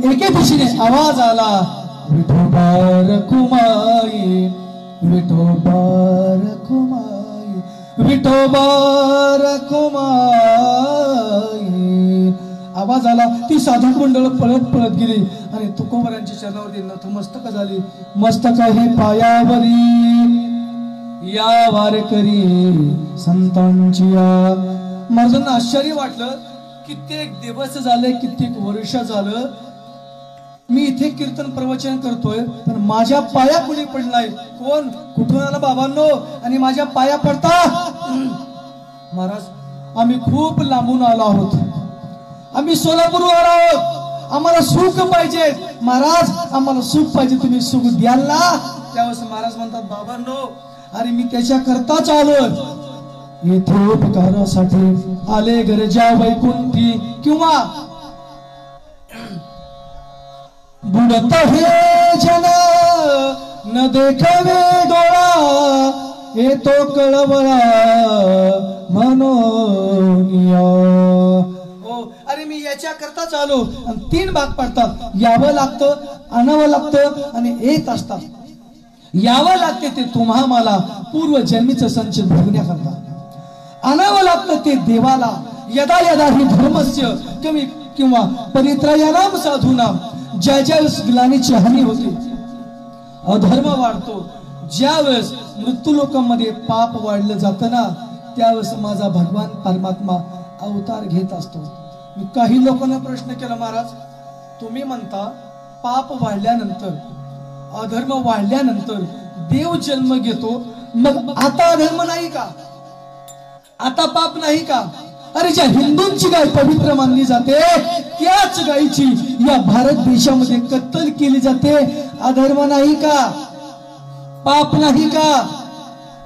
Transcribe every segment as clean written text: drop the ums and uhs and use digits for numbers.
एके दिशेने आवाज आला, विठोबा रखुमाई, विठोबा रखुमाई, विठोबा रखुमाई. आवाज आला. ती साधू मंडळ पळत पळत गेली आणि तुकोबरांच्या चरणावरती नतमस्तक झाली. मस्तक हे पायावरी या वारकरी संतांची. महाराजांना आश्चर्य वाटलं. कित्येक दिवस झाले, कित्येक वर्ष झालं मी इथे कीर्तन प्रवचन करतोय, पण माझ्या पाया कुणी पडलाय? कोण? कुठून आला बाबांनो आणि माझ्या पाया पडता? महाराज, आम्ही खूप लांबून आलो आहोत, आम्ही सोलापूरवर आहोत, आम्हाला सुख पाहिजे. महाराज, आम्हाला सुख पाहिजे, तुम्ही सुख द्याल ना? त्यावेळेस महाराज म्हणतात, बाबांनो, अरे मी त्याच्या करताच आलो. येथे उपकारासाठी आले गरजा वैकुंठी, किंवा बुडत हे जन न देखावे डोळा, येतो कळवळा मनोनिया. अरे मी याच्या करताच आलो. आणि 3 भाग पडतात. यावं लागतं, आणावं लागतं आणि येत असतात. यावं लागते ते तुम्हा मला पूर्व जन्मीचं संचित भोगण्याकरता. आणावं लागतं ते देवाला. यदा यदा ही धर्मस्य कमी किंवा परित्रयानाम साधूनाम. ज्या ज्यावेळेस ग्लानीची हानी होते, अधर्म वाढतो, ज्यावेळेस मृत्यू लोकांमध्ये पाप वाढलं जातं ना, त्यावेळेस माझा भगवान परमात्मा अवतार घेत असतो. मी काही लोकांना प्रश्न केला, महाराज तुम्ही म्हणता पाप वाढल्यानंतर, अधर्म वाढल्यानंतर देव जन्म घेतो, मग आता अधर्म नाही का? आता पाप नाही का? अरे ज्या हिंदूंची गाय पवित्र मानली जाते, त्याच गायीची या भारत देशामध्ये कत्तल केली जाते. अधर्म नाही का? पाप नाही का?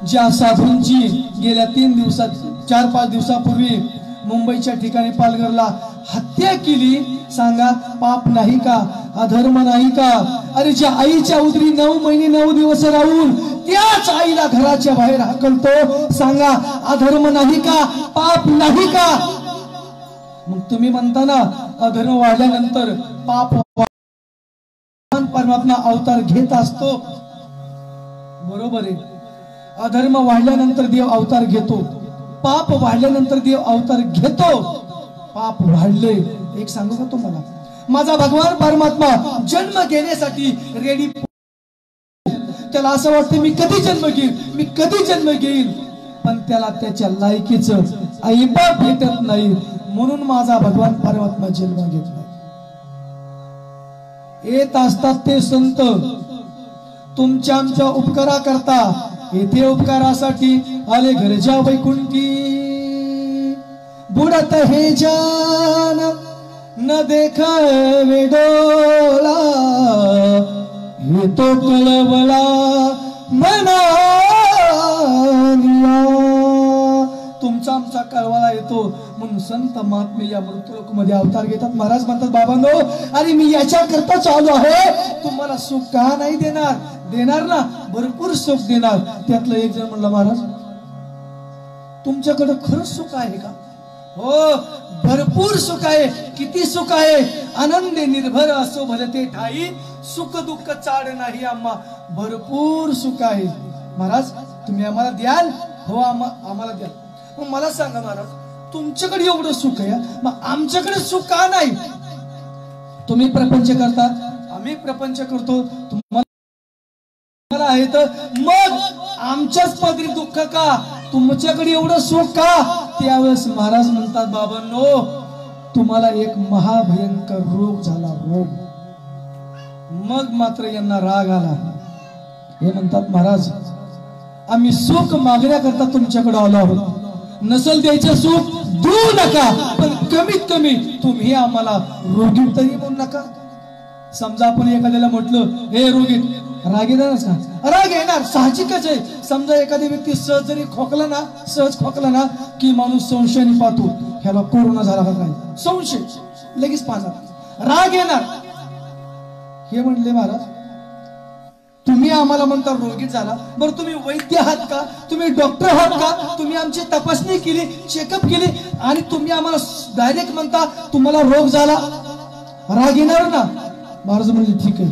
ज्या साधूंची गेल्या 3 दिवसात 4-5 दिवसापूर्वी मुंबईच्या ठिकाणी पालघरला हत्या केली, सांगा पाप नाही का? अधर्म नाही का? अरे ज्या आईच्या उदरी 9 महिने 9 दिवस राहून त्याच आईला घराच्या बाहेर हाकलतो, सांगा अधर्म नाही का? पाप नाही का? मग तुम्ही म्हणता ना अधर्म वाढल्यानंतर पाप, परमात्मा अवतार घेत असतो. बरोबर आहे. अधर्म वाढल्यानंतर देव अवतार घेतो, पाप वाढल्यानंतर देव अवतार घेतो. पाप वाढले, एक सांगू का तुम्हाला, माझा भगवान परमात्मा जन्म घेण्यासाठी रेडी. त्याला असं वाटतं मी कधी जन्म घेईल, मी कधी जन्म घेईल, पण त्याला त्याच्या लायकीचं ऐबा भेटत नाही. म्हणून माझा भगवान परमात्मा जन्म घेत नाही. येत असतात ते संत तुमच्या आमच्या उपकारा करता. येथे उपकारासाठी आले घरच्या वैकुंठी. बुडत हे जान न देखावे डोळा, येतो कळवळा मनानिया. तुमचा आमचा कळवळा येतो म्हणून संत महात्मे या मृत्यूलोकमध्ये अवतार घेतात. महाराज म्हणतात, बाबांनो, अरे मी याच्या करता चालू आहे, तुम्हाला सुख का नाही देणार? देणार ना, भरपूर सुख देणार. त्यातलं एक जण म्हणला, महाराज तुमच्याकडे खरंच सुख आहे का? हो, भरपूर सुख आहे. किती सुख आहे? आनंदे निर्भर असो भलते ठाई, सुख दुःख चाड नाही आम्हा, भरपूर सुख आहे. महाराज तुम्ही आम्हाला द्याल? हो, आम्हाला द्याल. मग मला सांगा महाराज, तुमच्याकडे एवढं सुख आहे, मग आमच्याकडे सुख का नाही? तुम्ही प्रपंच करता, आम्ही प्रपंच करतो, तुम्हाला आहे तर मग आमच्याच पदरी दुःख का? तुमच्याकडे एवढं सुख का? त्यावेळेस महाराज म्हणतात, बाबांनो, तुम्हाला एक महाभयंकर रोग झाला, रोग. मग मात्र यांना राग आला. हे म्हणतात, महाराज आम्ही सुख मागण्याकरता तुमच्याकडे आलो आहोत. नसल द्यायचं सुख देऊ नका, पण कमीत कमी तुम्ही आम्हाला रोगीत तरी म्हणू नका. समजा आपण एखाद्याला म्हटलं, हे रोगीत, राग येणारच का? राग येणार, साहजिकच आहे. समजा एखादी व्यक्ती सहज जरी खोकला ना, सहज खोकला ना, की माणूस संशयाने पाहतो, ह्याला कोरोना झाला का काय, संशय लगेच पाहणार, राग येणार. हे म्हणले, महाराज तुम्ही आम्हाला म्हणता रोगीत झाला, बरं तुम्ही वैद्य आहात का? तुम्ही डॉक्टर आहात का? तुम्ही आमची तपासणी केली, चेकअप केली, आणि तुम्ही आम्हाला डायरेक्ट म्हणता तुम्हाला रोग झाला? राग येणार ना? महाराज म्हणजे ठीक आहे,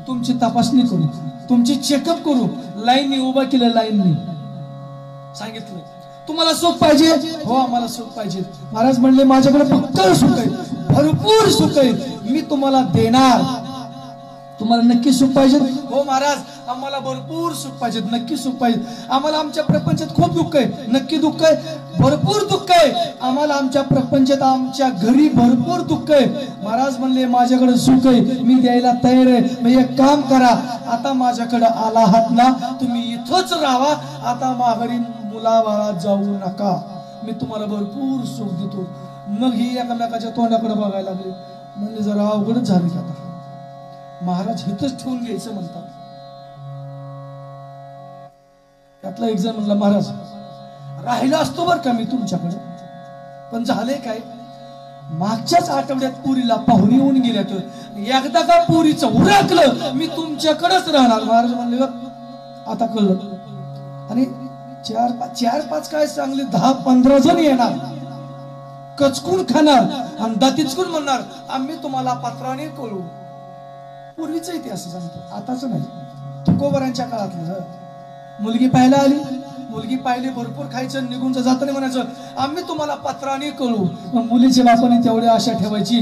तुमची तपासणी करू, तुमची चेकअप करू. लाईननी उभा केलं, लाईननी सांगितलं तुम्हाला सुख पाहिजे? हो आम्हाला सुख पाहिजे. महाराज म्हणले माझ्याकडे फक्त सुख आहे, भरपूर सुख आहे, मी तुम्हाला देणार. तुम्हाला नक्की सुख पाहिजे? हो महाराज आम्हाला भरपूर सुख पाहिजे, नक्की सुख पाहिजे. आम्हाला आमच्या प्रपंचात खूप दुःख आहे. नक्की दुःख आहे? भरपूर दुःख आहे आम्हाला आमच्या प्रपंचात, आमच्या घरी भरपूर दुःख आहे. महाराज म्हणले माझ्याकडे सुख आहे, मी द्यायला तयार आहे. मग एक काम करा, आता माझ्याकडे आला आहात ना, तुम्ही इथंच राहा, आता माघारी मुलाबाळात जाऊ नका, मी तुम्हाला भरपूर सुख देतो. मग ही एकमेकाच्या तोंडाकडे बघायला लागले. म्हणजे जरा अवघडच झाले का आता? महाराज हिथच ठेवून घ्यायचं म्हणतात. त्यातला एक जण म्हणला महाराज राहिला असतो बर का मी तुमच्याकडे, पण झाले काय, मागच्याच आठवड्यात पुरीला पाहुणी येऊन गेल्या, तर एकदा का पुरीचं उरकलं मी तुमच्याकडेच राहणार. महाराज म्हणले आता कळलं. आणि चार पाच काय चांगले 10-15 जण येणार, कचकून खाणार आणि दातीचकून म्हणणार आम्ही तुम्हाला पत्राने कळवू. पूर्वीच इतिहास सांगतो, आताच नाही. तुकोबरांच्या काळातलं. मुलगी पाहायला आली, मुलगी पाहिली, भरपूर खायचं, निघून जाताना म्हणायचं आम्ही तुम्हाला पत्राने कळवू. मग मुलीच्या बापाने तेवढी आशा ठेवायची,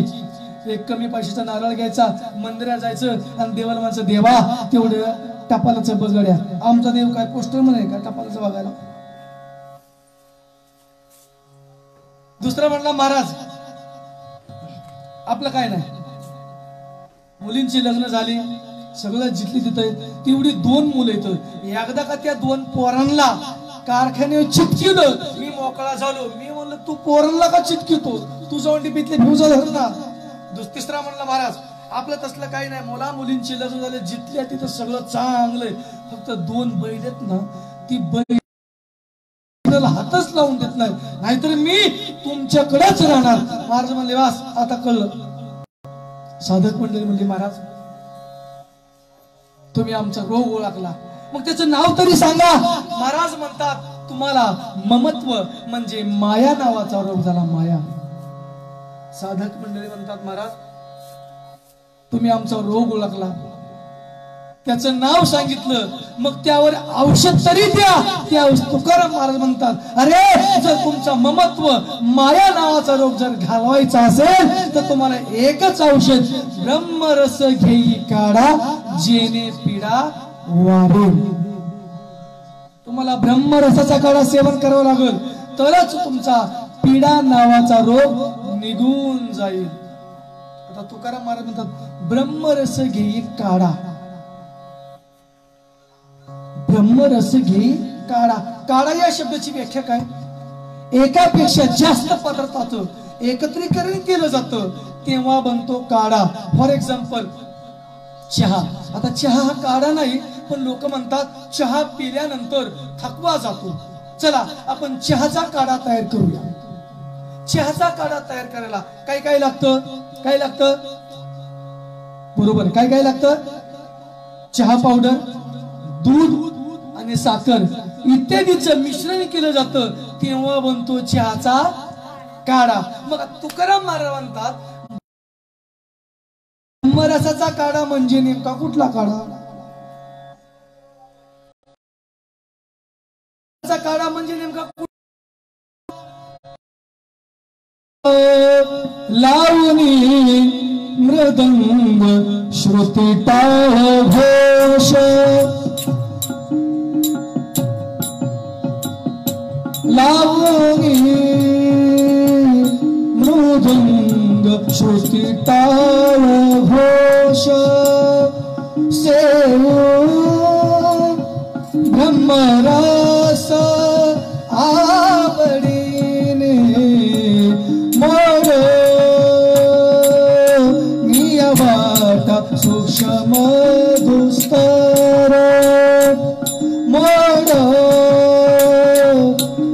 एक कमी पैशाचा नारळ घ्यायचा, मंदिरात जायचं आणि देवाला म्हणायचं देवा तेवढं टपालाचं बगड्या. आमचा देव काय पोस्टर म्हणे का टपालाचं बघायला? दुसरा म्हणला महाराज आपलं काय नाही, मुलींची लग्न झाली, सगळं जिथली तिथं तेवढी 2 मुलं येतं. एकदा का त्या 2 पोरांना कारखान्यावर चिटकिलं, मी मोकळा झालो. मी म्हणलं तू पोरांना का चिटकितो, तू जाऊन टिपीतले फ्यूजा धर ना. तिसरा म्हणला महाराज आपलं तसलं काही नाही, मुला मुलींची लग्न झाले, जिथल्या तिथं सगळं चांगलंय, फक्त 2 बैल आहेत ना, ती बैल हातच लावून देत नाही, नाहीतर मी तुमच्याकडेच राहणार. महाराज म्हणले वास आता कळलं. साधक मंडळी म्हणले महाराज तुम्ही आमचा रोग ओळखला, मग त्याचं नाव तरी सांगा. महाराज म्हणतात तुम्हाला ममत्व म्हणजे माया नावाचा रोग झाला, माया. साधक मंडळी म्हणतात महाराज तुम्ही आमचा रोग ओळखला, त्याचं नाव सांगितलं, मग त्यावर औषध तरी द्या. त्या तुकाराम महाराज म्हणतात अरे जर तुमचा ममत्व माया नावाचा रोग जर घालवायचा असेल तर तुम्हाला एकच औषध, ब्रह्मरस घेई काढा जेणे पीडा वाढेल. तुम्हाला ब्रह्मरसाचा काढा सेवन करावं लागेल, तरच तुमचा पीडा नावाचा रोग निघून जाईल. आता तुकाराम महाराज म्हणतात ब्रह्मरस घेई काढा, ब्रह्मरस घेई काढा. काढा या शब्दाची व्याख्या काय? एकापेक्षा जास्त पदार्थाचं एकत्रीकरण केलं जातं तेव्हा बनतो काढा. फॉर एक्झाम्पल चहा. आता चहा हा काढा नाही, पण लोक म्हणतात चहा पिल्यानंतर थकवा जातो, चला आपण चहाचा काढा तयार करूया. चहाचा काढा तयार करायला काय काय लागतं? काय लागतं? बरोबर, काय काय लागतं? चहा पावडर, दूध आणि साखर इत्यादीचं मिश्रण केलं जातं तेव्हा बनतो चहाचा काढा. मग तुकाराम महाराज म्हणतात ब्रह्मरसाचा काढा म्हणजे नेमका कुठला काढा? काढा म्हणजे नेमका लावणी मृदंग श्रुती टाळ घोष, लावणी मृदंग श्रुती टाळ घोष, सेव ब्रह्मरस आवडीने मोर नियवाटा सूक्ष्म दुस्तर मोर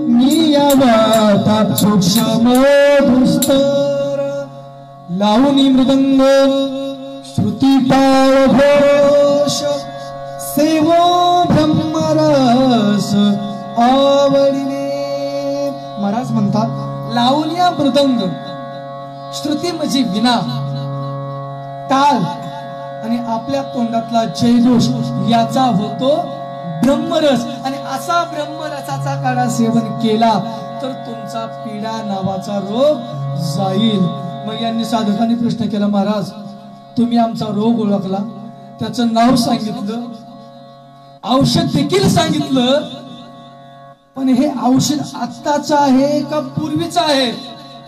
नियवाटा सूक्ष्म दुस्तर, लावणी मृदंग श्रुती टाळ घोष, सेवो ब्रह्मरस आवडीने. महाराज म्हणतात लावण्या मृदंग, श्रुती म्हणजे विना, टाळ आणि आपल्या तोंडातला जयघोष याचा होतो ब्रह्मरस. आणि असा ब्रह्मरसाचा काढा सेवन केला तर तुमचा पीडा नावाचा रोग जाईल. मग यांनी साधकांनी प्रश्न केला, महाराज तुम्ही आमचा रोग ओळखला, त्याचं नाव सांगितलं, औषध देखील सांगितलं, पण हे औषध आत्ताचं आहे का पूर्वीचं आहे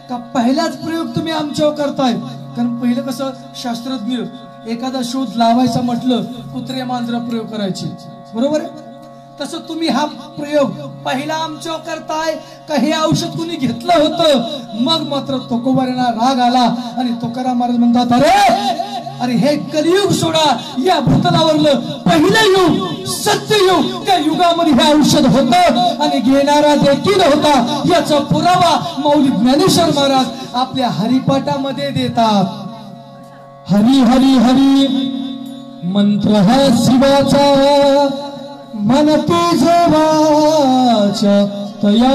का पहिलाच प्रयोग तुम्ही आमच्यावर करताय? कारण पहिलं कसं शास्त्रज्ञ एखादा शोध लावायचा म्हटलं कुत्रे मांजरा प्रयोग करायचे, बरोबर आहे? तसं तुम्ही हा प्रयोग पहिला आमच्यावर करताय का हे औषध कुणी घेतलं होतं? मग मात्र तुकोबारांना राग आला आणि तुकाराम महाराज म्हणतात, अरे हे कलियुग सोडा, या भूतलावरलं पहिलं युग सत्य युग, त्या युगामध्ये हे औषध होतं आणि घेणारा देखील होता. याचा पुरावा माऊली ज्ञानेश्वर महाराज आपल्या हरिपाठामध्ये देतात. हरी हरी हरी मंत्र हा शिवाचा, मनती जेवाचा तया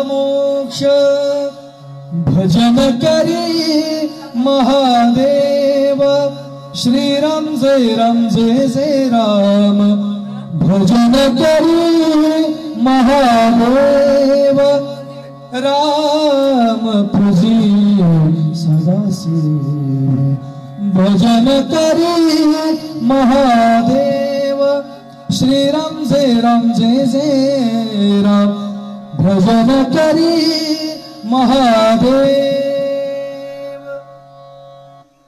मोक्ष. भजन करी महादेव, श्रीराम जय राम जय जय राम. भजन करी महादेव, राम पूजी सदाशिव. भजन करी महादेव, श्रीराम जय राम जय जय राम. भजन करी महादेव.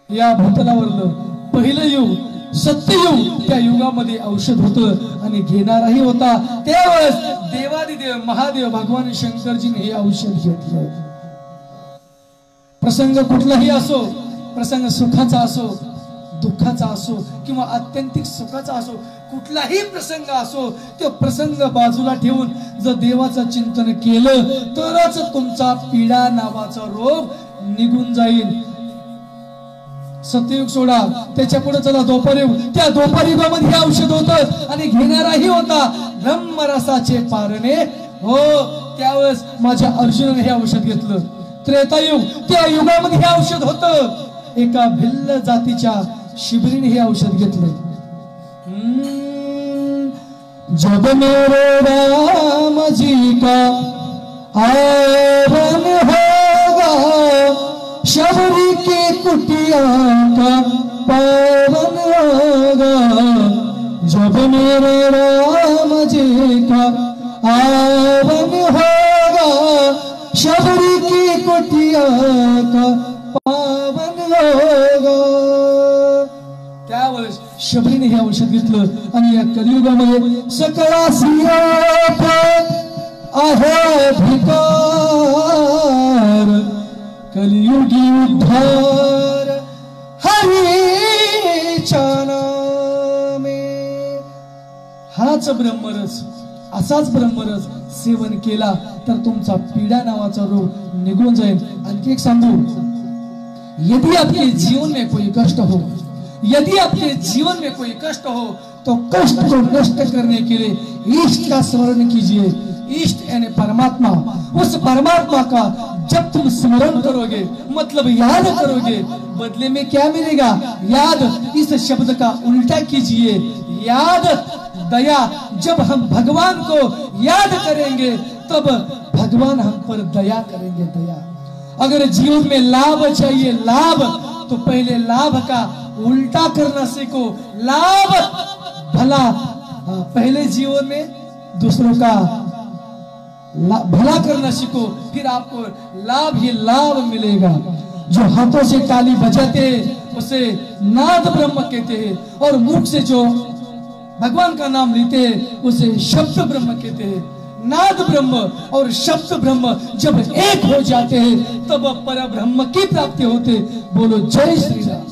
या भूतलावरलं पहिलं युग सत्ययुग, त्या युगामध्ये औषध होतं आणि घेणाराही होता. त्यावेळेस देवादिदेव महादेव भगवान शंकरजीने हे औषध घेतलं. प्रसंग कुठलाही असो, प्रसंग सुखाचा असो दुःखाचा असो किंवा अत्यंतिक सुखाचा असो, कुठलाही प्रसंग असो, तो प्रसंग बाजूला ठेवून जर देवाचं चिंतन केलं तरच तुमचा पीडा नावाचा रोग निघून जाईल. सत्ययुग सोडा, त्याच्या पुढे चला द्वापारयुग. त्या द्वापारयुगामध्ये हे औषध होतं आणि घेणाराही होता ब्रह्मरसाचे पारणे. हो, त्यावेळेस माझ्या अर्जुनाने हे औषध घेतलं. त्रेतायुग, त्या युगामध्ये हे औषध होतं. एका भिल्ल जातीच्या शिबिरीने हे औषध घेतलं. जब मेरे राम जी का आवन होगा, शबरी की कुटिया का पावन होगा. जब मेरे राम जी का आवन होगा, शबरी की कुटिया का पावन होगा. त्यावेळेस शबरीने हे औषध घेतलं आणि या कलियुगामध्ये सकळासी आहे भिकार. कलियुगी उद्धार हरीच्या नामे. हाच ब्रह्मरस, असाच ब्रह्मरस सेवन केला तर तुमचा पीडा नावाचा रोग निघून जाईल. आणखी एक सांगू, यदि आपके जीवन में कोई कष्ट हो, यदि आपके जीवन में कोई कष्ट हो तो कष्ट को नष्ट करने के लिए इष्ट का स्मरण कीजिए. इष्ट यानी परमात्मा. उस परमात्मा का जब तुम स्मरण करोगे, मतलब याद करोगे, बदले में क्या मिलेगा? याद. इस शब्द का उल्टा कीजिए, याद दया. जब हम भगवान को याद करेंगे तब भगवान हम पर दया करेंगे, दया. अगर जीवन में लाभ चाहिए, लाभ, तो पहले लाभ का उल्टा करना सीखो. लाभ भला, पहले जीवन में दूसरों का भला करना सीखो, फिर आपको लाभ ही लाभ मिलेगा. जो हाथों से ताली बजाते उसे नाद ब्रह्म कहते हैं, और मुख से जो भगवान का नाम लेते हैं उसे शब्द ब्रह्म कहते हैं. नाद ब्रह्म और शब्द ब्रह्म जब एक हो जाते हैं तब पर ब्रह्म की प्राप्ति होते. बोलो जय श्री राम.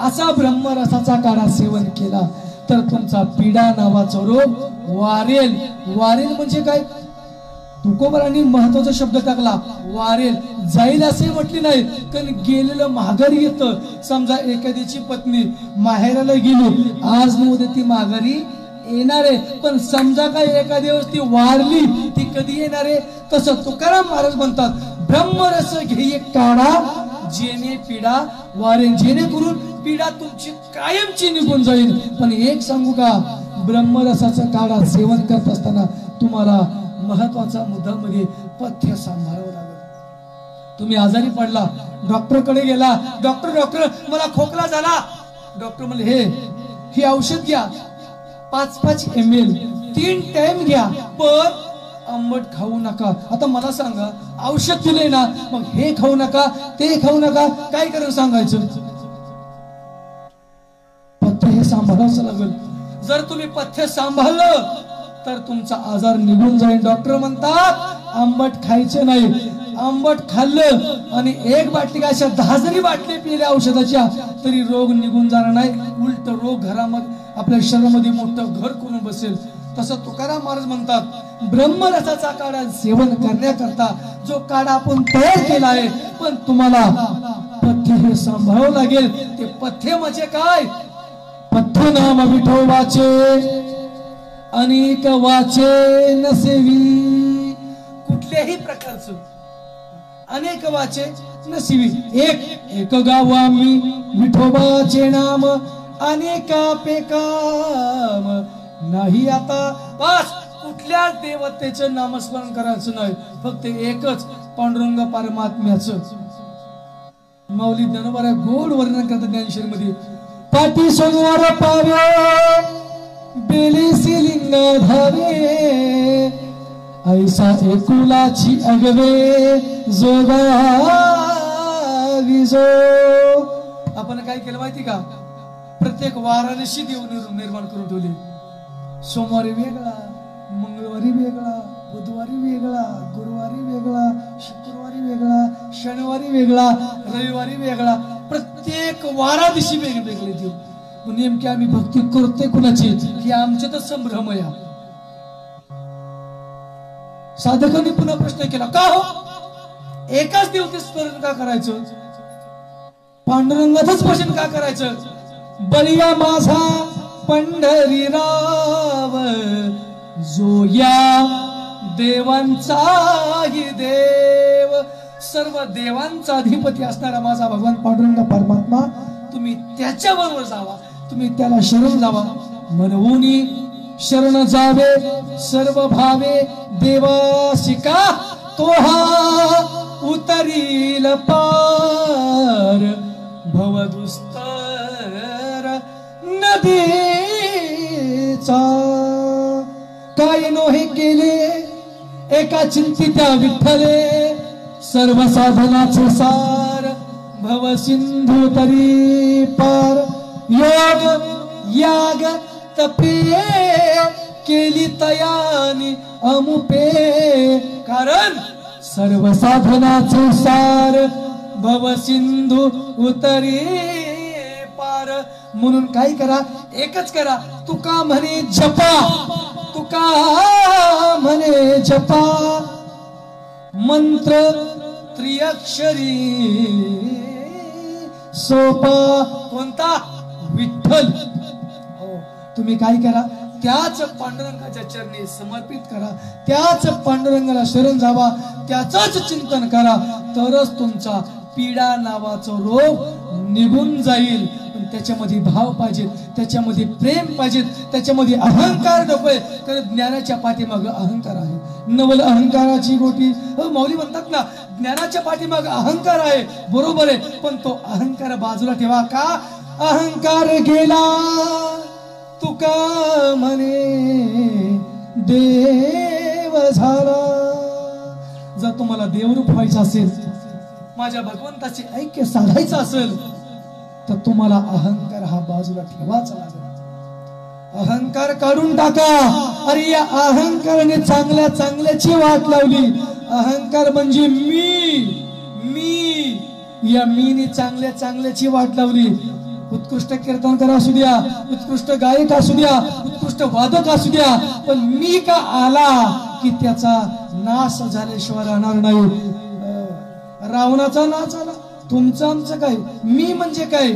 असा ब्रह्मरसाचा काढा सेवन केला तर तुमचा पीडा नावाचा रोग वारेल. वारेल म्हणजे काय? तुकोबारांनी महत्वाचा शब्द टाकला, वारेल. जाईल असे म्हटले नाही, कारण गेलेलं माघारी येतं. समजा एखाद्याची पत्नी माहेराला गेली, आज न उद्या ती माघारी येणार आहे. पण समजा काय एखाद्या दिवस ती वारली, ती कधी येणार आहे? तसं तुकाराम महाराज म्हणतात, ब्रह्मरस घेई काढा जेणे पीडा वारेल. जेणेकरून पीडा तुमची कायमची निघून जाईल. पण एक सांगू का, ब्रह्मरसाचं काढा सेवन करत असताना तुम्हाला महत्वाचा मुद्दा म्हणजे पथ्य सांभाळावं लागेल. तुम्ही आजारी पडला, डॉक्टरकडे गेला, डॉक्टर मला खोकला झाला. डॉक्टर म्हणले हे औषध घ्या 5-5 ml 3 टाइम घ्या, पण आंबट खाऊ नका. आता मला सांगा, औषध दिले ना, मग हे खाऊ नका ते खाऊ नका, काय करून सांगायचं? पथ्य हे सांभाळावं लागेल. जर तुम्ही पथ्य सांभाळलं तर तुमचा आजार निघून जाईल. डॉक्टर म्हणतात आंबट खायचे नाही. आंबट खाल्लं आणि एक बाटली काय, अशा 10 जरी बाटली पिल्या औषधाच्या तरी रोग निघून जाणार नाही. उलट रोग घरामध्ये आपल्या शरीरामध्ये मोठं घर करून बसेल. तसं तुकाराम महाराज म्हणतात, ब्रह्मरसाचा काढा सेवन करण्याकरता जो काढा आपण तयार केला आहे, पण तुम्हाला पथ्य हे सांभाळावं लागेल. ते पथ्य म्हणजे काय? पथ्य नाम विठोबाचे अनेक वाचे नसेवी. कुठल्याही प्रकारचं अनेक वाचे नसेवी. एक गाव आम्ही विठोबाचे नाम अनेकापे काम नाही. आता बस कुठल्या देवतेचं नामस्मरण करायचं नाही, फक्त एकच पांडुरंग परमात्म्याचं. माऊली ज्ञानोबा गोड वर्णन करतात ज्ञानेश्वरी मध्ये. पाठी सोमवार पावे बेलीसी लिंग धावे ऐसा एकुलाची अगवे जोगा विजो. आपण काय केलं माहिती का? प्रत्येक वाराणसी देव निर्माण करून ठेवले. सोमवारी वेगळा, मंगळवारी वेगळा, बुधवारी वेगळा, गुरुवारी वेगळा, शुक्रवारी वेगळा, शनिवारी वेगळा, रविवारी वेगळा. प्रत्येक वारा दिवशी वेगवेगळे देव. नेमकी आम्ही भक्ती करते कुणाची ही आमच्या तर संभ्रम आहे. साधकांनी पुन्हा प्रश्न केला, का हो एकाच देवते स्मरण का करायचं? पांडुरंगाचंच भजन का करायचं? बलिया माझा पंढरीराव जो या देवांचाही देव, सर्व देवांचा अधिपती असणारा माझा भगवान पांडुरंग परमात्मा, तुम्ही त्याच्याबरोबर जावा, तुम्ही त्याला शरण जावा. म्हणून शरण जावे सर्व भावे देवासिका तो हा उतरील पार भवदुस्तर नदीचा. काय नोहे केले एका चिंतित्या विठ्ठले सर्व साधनाचे सार भव सिंधू तरी पार. योग याग तपे केली तयानी अमुपे कारण सर्व साधनाचे सार भव सिंधू उतरी पार. म्हणून काय करा, एकच करा. तुका म्हणे जपा, तुका म्हणे जपा मंत्र त्रिअक्षरी सोपा. कोणता? विठ्ठल. तुम्ही काय करा, त्याच पांडुरंगाच्या चरणी समर्पित करा, त्याच पांडुरंगाला शरण जावा, त्याचंच चिंतन करा, तरच तुमचा पीडा नावाचा रोग निघून जाईल. पण त्याच्यामध्ये भाव पाहिजे, त्याच्यामध्ये प्रेम पाहिजे, त्याच्यामध्ये अहंकार नकोय. कारण ज्ञानाच्या पाठीमाग अहंकार आहे. नवल अहंकाराची गोटी. माऊली म्हणतात ना, ज्ञानाच्या पाठीमाग अहंकार आहे, बरोबर आहे, पण तो अहंकार बाजूला ठेवा. का? अहंकार गेला तुका म्हणे देव झाला. जर तुम्हाला देवरूप व्हायचं असेल, माझ्या भगवंताचे ऐक्य साधायचं असेल, तर तुम्हाला अहंकार हा बाजूला ठेवायचा लागेल. अहंकार काढून टाका. अरे या अहंकाराने चांगल्या चांगल्याची वाट लावली. अहंकार म्हणजे मी या मीने चांगल्या चांगल्याची वाट लावली. उत्कृष्ट कीर्तनकार असू द्या, उत्कृष्ट गायक असू द्या, उत्कृष्ट वादक असू द्या, पण मी का आला की त्याचा नाश झाल्याशिवाय राहणार नाही. रावणाचा नाश आला, तुमचं आमचं काय? मी म्हणजे काय?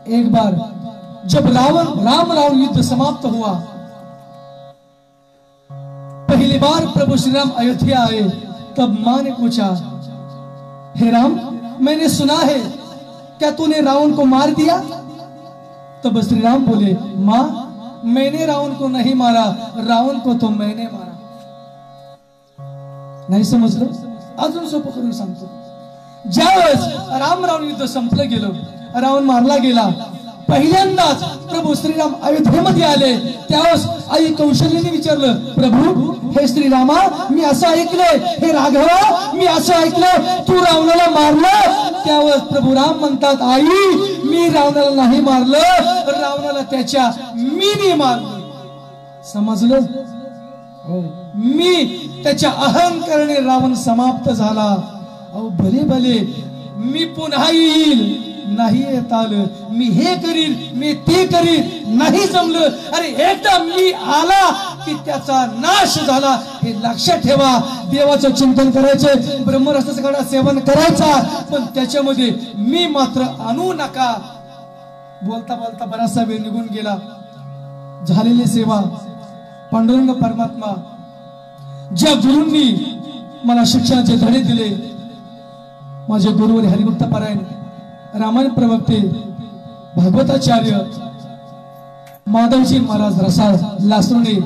एक बार जब राम रावण युद्ध समाप्त हुआ, पहली बार प्रभु श्री राम अयोध्या आए, तब मां ने पूछा, हे राम, मैंने सुना है क्या तूने रावण को मार दिया? तब श्री राम बोले, माँ मैंने रावण को नहीं मारा, रावण को तो मैंने मारा. नाही समजलं? अजून सोपं करून सांगतो. ज्यावेळेस राम रावण युद्ध संपलं गेलं, रावण मारला गेला, पहिल्यांदाच प्रभू श्रीराम अयोध्येमध्ये आले. त्यावेळेस आई कौशल्याने विचारलं, प्रभू हे श्रीरामा, मी असं ऐकलंय, हे राघवा मी असं ऐकलंय तू रावणाला मारलं. त्यावेळेस प्रभू राम म्हणतात, आई मी रावणाला नाही मारलं, रावणाला त्याच्या मीने मारलं. समजलं? मी त्याच्या अहंकाराने रावण समाप्त झाला. अहो भले भले मी पुन्हा येईल, नाही येत आलं, मी हे करीन, मी ते करीन, नाही जमलं, अरे एकदा मी आला की त्याचा नाश झाला. हे लक्षात ठेवा. देवाचं चिंतन करायचं, ब्रह्मरसाचं काढा सेवन करायचा, पण त्याच्यामध्ये मी मात्र आणू नका. बोलता बोलता बराचसा वेळ निघून गेला. झालेली सेवा पांडुरंग परमात्मा ज्या गुरूंनी मला शिक्षणाचे धडे दिले, माझे गुरुवर हरिभक्त पारायण, रामायण प्रवक्ते, भागवताचार्य माधवजी महाराज रसाळ लासुर्णे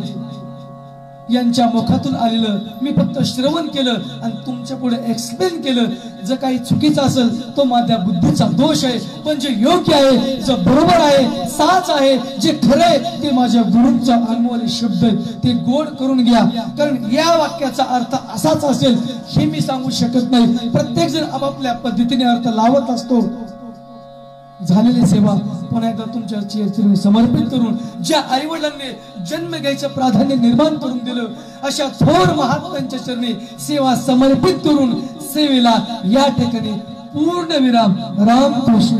यांच्या मुखातून आलेलं मी फक्त श्रवण केलं आणि तुमच्या पुढे एक्सप्लेन केलं. जर काही चुकीचं असेल तो माझ्या बुद्धीचा दोष आहे, पण जे योग्य आहे, जे बरोबर आहे, साच आहे, जे खरं आहे ते माझ्या गुरूंचा अनमोल शब्द ते गोड करून घ्या. कारण या वाक्याचा अर्थ असाच असेल हे मी सांगू शकत नाही. प्रत्येक जण आपापल्या पद्धतीने अर्थ लावत असतो. झालेली सेवा पुन्हा एकदा तुमच्या चरणी समर्पित करून, ज्या आई वडिलांनी जन्म घ्यायचं प्राधान्य निर्माण करून दिलं अशा थोर महात्म्यांच्या चरणी सेवा समर्पित करून सेवेला या ठिकाणी पूर्ण विराम. राम कृष्ण.